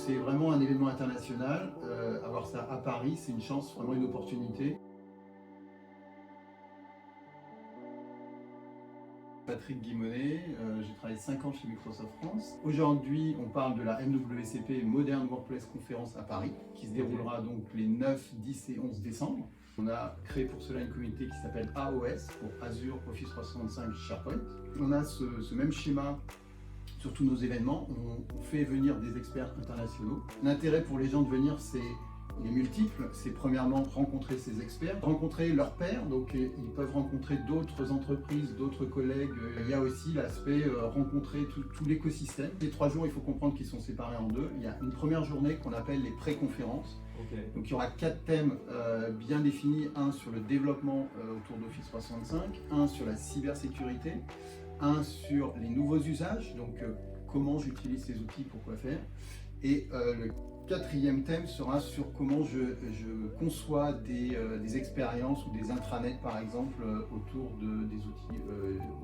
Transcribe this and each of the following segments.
c'est vraiment un événement international. Avoir ça à Paris, c'est une chance, vraiment une opportunité. Patrick Guimonet, j'ai travaillé 5 ans chez Microsoft France. Aujourd'hui, on parle de la MWCP Modern Workplace Conference à Paris, qui se déroulera donc les 9, 10 et 11 décembre. On a créé pour cela une communauté qui s'appelle AOS, pour Azure Office 365 SharePoint. On a ce même schéma sur tous nos événements. On fait venir des experts internationaux. L'intérêt pour les gens de venir, il est multiple. C'est premièrement rencontrer ces experts, rencontrer leurs pairs, donc ils peuvent rencontrer d'autres entreprises, d'autres collègues. Il y a aussi l'aspect rencontrer tout l'écosystème. Les 3 jours, il faut comprendre qu'ils sont séparés en 2. Il y a une première journée qu'on appelle les pré-conférences. Okay. Donc il y aura 4 thèmes bien définis, un sur le développement autour d'Office 365, un sur la cybersécurité, un sur les nouveaux usages, donc comment j'utilise ces outils, pour quoi faire, et le 4e thème sera sur comment je conçois des expériences ou des intranets par exemple autour des outils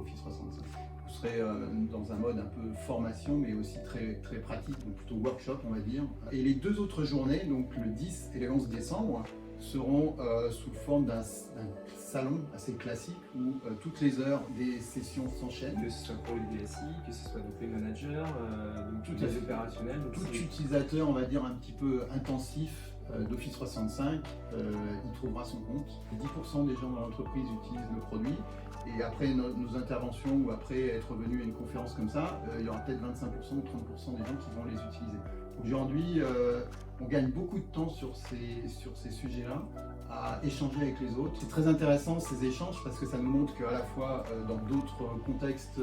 Office 365. Vous serez dans un mode un peu formation mais aussi très pratique, donc plutôt workshop on va dire. Et les 2 autres journées, donc le 10 et le 11 décembre, seront sous forme d'un salon assez classique où toutes les heures des sessions s'enchaînent. Que ce soit pour les DSI, que ce soit donc les managers, donc tous les opérationnels. Tout utilisateur, on va dire, un petit peu intensif d'Office 365, il trouvera son compte. 10% des gens dans l'entreprise utilisent le produit. Et après nos interventions ou après être venu à une conférence comme ça, il y aura peut-être 25% ou 30% des gens qui vont les utiliser. Aujourd'hui, on gagne beaucoup de temps sur ces sujets-là, à échanger avec les autres. C'est très intéressant ces échanges parce que ça nous montre qu'à la fois dans d'autres contextes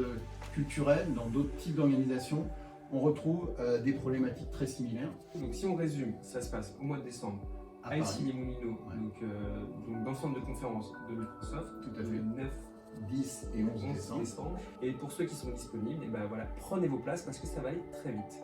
culturels, dans d'autres types d'organisations, on retrouve des problématiques très similaires. Donc si on résume, ça se passe au mois de décembre à Issy-les-Moulineaux, ouais. donc dans le centre de conférence de Microsoft, tout à fait. Le 9, 10 et 11 décembre. Et pour ceux qui sont disponibles, et ben voilà, prenez vos places parce que ça va aller très vite.